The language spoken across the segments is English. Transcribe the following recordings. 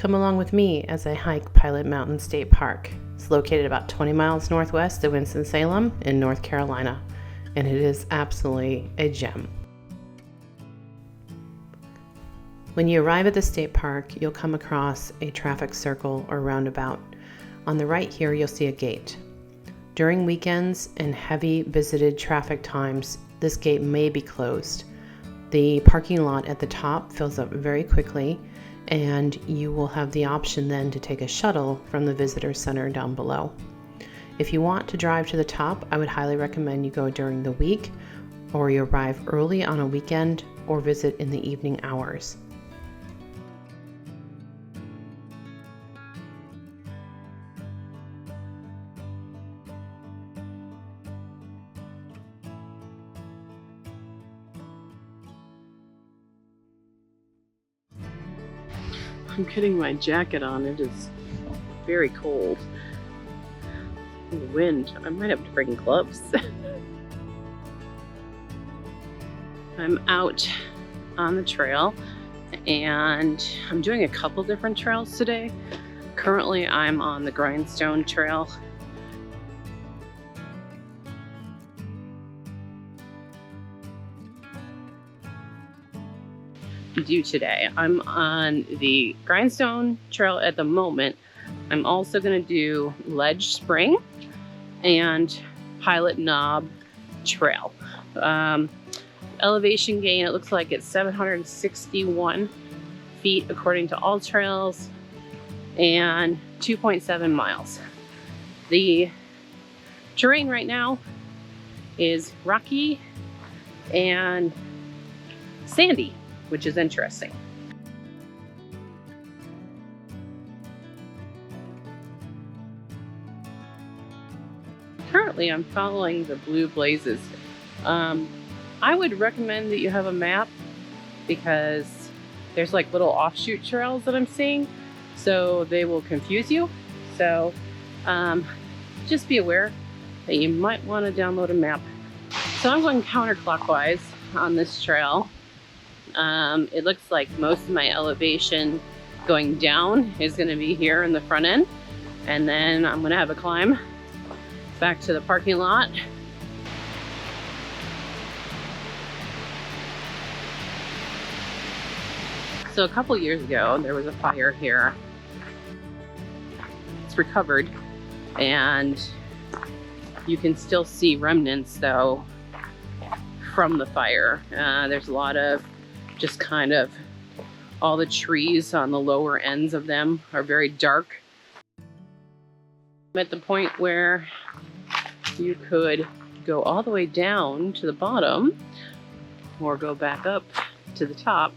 Come along with me as I hike Pilot Mountain State Park. It's located about 20 miles northwest of Winston-Salem in North Carolina, and it is absolutely a gem. When you arrive at the state park, you'll come across a traffic circle or roundabout. On the right here, you'll see a gate. During weekends and heavy visited traffic times, this gate may be closed. The parking lot at the top fills up very quickly, and you will have the option then to take a shuttle from the visitor center down below. If you want to drive to the top, I would highly recommend you go during the week, or you arrive early on a weekend, or visit in the evening hours. I'm getting my jacket on. It is very cold. The wind. I might have to bring gloves. I'm out on the trail and I'm doing a couple different trails today. Currently I'm on the Grindstone Trail. Today. I'm on the Grindstone Trail at the moment. I'm also going to do Ledge Spring and Pilot Knob Trail. Elevation gain, it looks like it's 761 feet according to all trails and 2.7 miles. The terrain right now is rocky and sandy, which is interesting. Currently, I'm following the blue blazes. I would recommend that you have a map because there's like little offshoot trails that I'm seeing, so they will confuse you. So just be aware that you might want to download a map. So I'm going counterclockwise on this trail. It looks like most of my elevation going down is going to be here in the front end, and then I'm going to have a climb back to the parking lot. So a couple years ago there was a fire here. It's recovered and you can still see remnants though from the fire. There's a lot of just kind of all the trees on the lower ends of them are very dark. I'm at the point where you could go all the way down to the bottom or go back up to the top.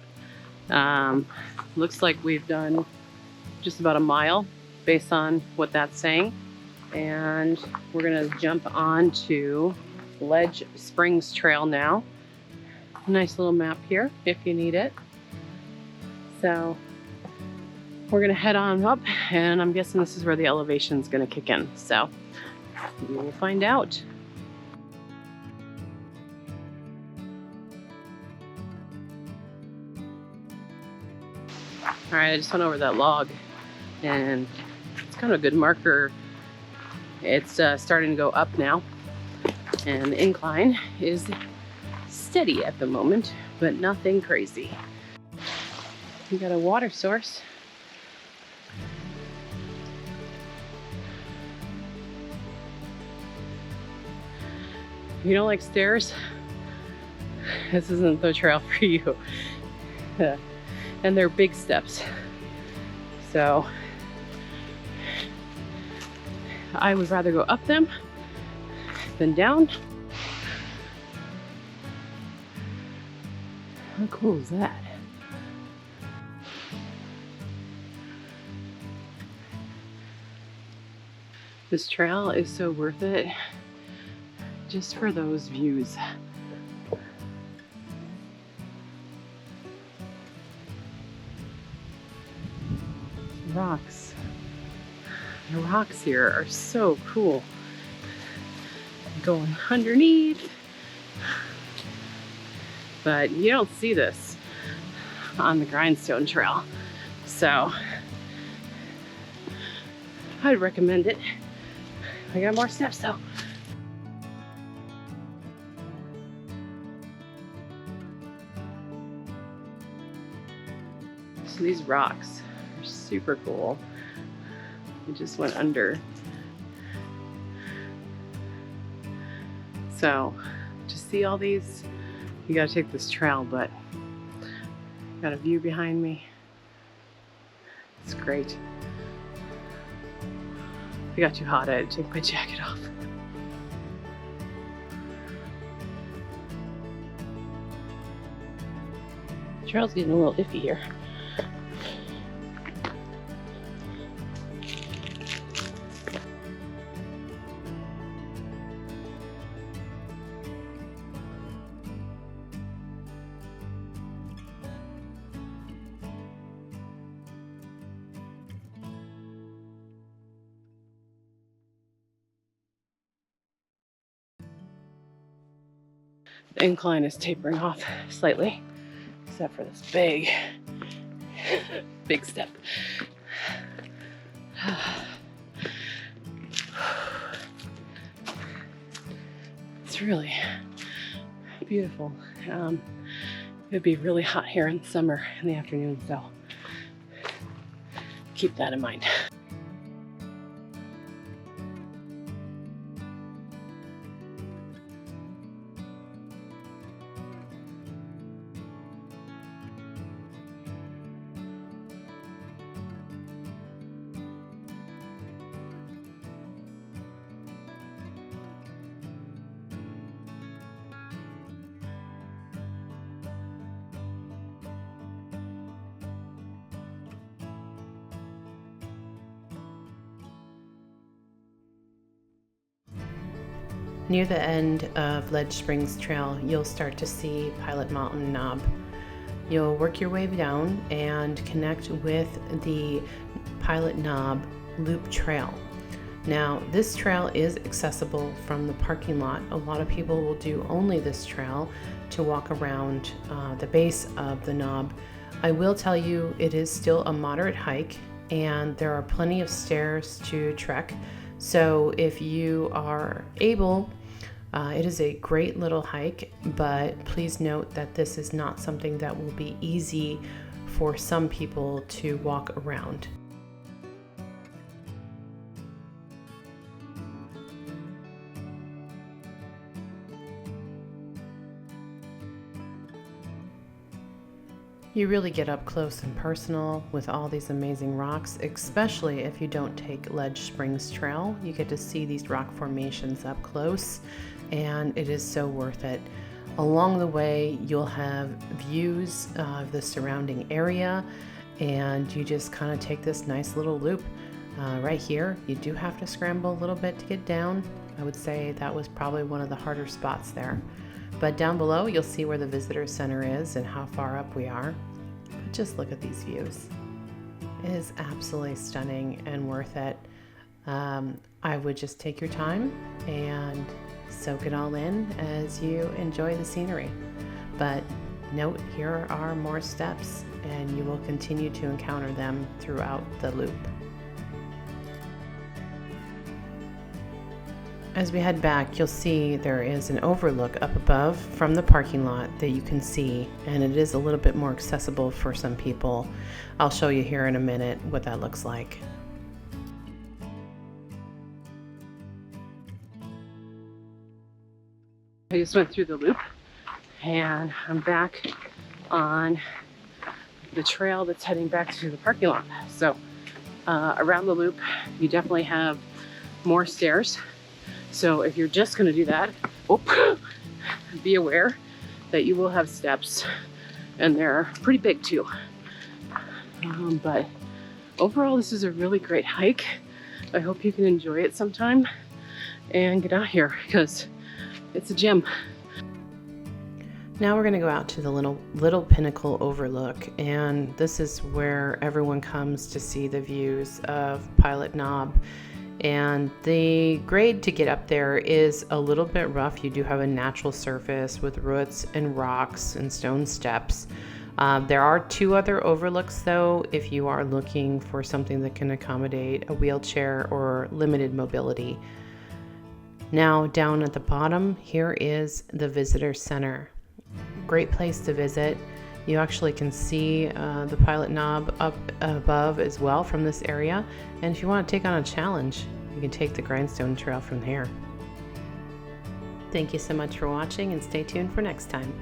Looks like we've done just about a mile based on what that's saying. And we're gonna jump on to Ledge Springs Trail now. Nice little map here if you need it. So we're gonna head on up, and I'm guessing this is where the elevation is gonna kick in. So we will find out. All right, I just went over that log and it's kind of a good marker. It's starting to go up now, and the incline is steady at the moment, but nothing crazy. We got a water source. If you don't like stairs, this isn't the trail for you. And they're big steps. So I would rather go up them than down. How cool is that? This trail is so worth it just for those views. Rocks. The rocks here are so cool. Going underneath. But you don't see this on the Grindstone Trail. So I'd recommend it. I got more steps though. So these rocks are super cool. We just went under. So to see all these, you gotta take this trail, but got a view behind me. It's great. If it got too hot, I had to take my jacket off. The trail's getting a little iffy here. The incline is tapering off slightly, except for this big step. It's really beautiful. It'd be really hot here in summer in the afternoon, so keep that in mind. Near the end of Ledge Springs Trail, you'll start to see Pilot Mountain Knob. You'll work your way down and connect with the Pilot Knob Loop Trail. Now, this trail is accessible from the parking lot. A lot of people will do only this trail to walk around the base of the knob. I will tell you, it is still a moderate hike and there are plenty of stairs to trek. So if you are able, it is a great little hike, but please note that this is not something that will be easy for some people to walk around. You really get up close and personal with all these amazing rocks, especially if you don't take Ledge Springs Trail. You get to see these rock formations up close, and it is so worth it. Along the way, you'll have views of the surrounding area, and you just kind of take this nice little loop. Right here, you do have to scramble a little bit to get down. I would say that was probably one of the harder spots there. But down below, you'll see where the visitor center is and how far up we are. But just look at these views. It is absolutely stunning and worth it. I would just take your time and soak it all in as you enjoy the scenery. But note, here are more steps, and you will continue to encounter them throughout the loop. As we head back, you'll see there is an overlook up above from the parking lot that you can see, and it is a little bit more accessible for some people. I'll show you here in a minute what that looks like. I just went through the loop and I'm back on the trail that's heading back to the parking lot. So around the loop, you definitely have more stairs. So if you're just going to do that, be aware that you will have steps, and they're pretty big too. But overall, this is a really great hike. I hope you can enjoy it sometime and get out here because it's a gem. Now we're going to go out to the little Pinnacle Overlook, and this is where everyone comes to see the views of Pilot Knob. And the grade to get up there is a little bit rough. You do have a natural surface with roots and rocks and stone steps, There are 2 other overlooks though, if you are looking for something that can accommodate a wheelchair or limited mobility. Now down at the bottom, here is the visitor center. Great place to visit. You actually can see the pilot knob up above as well from this area. And if you want to take on a challenge, you can take the Grindstone Trail from here. Thank you so much for watching, and stay tuned for next time.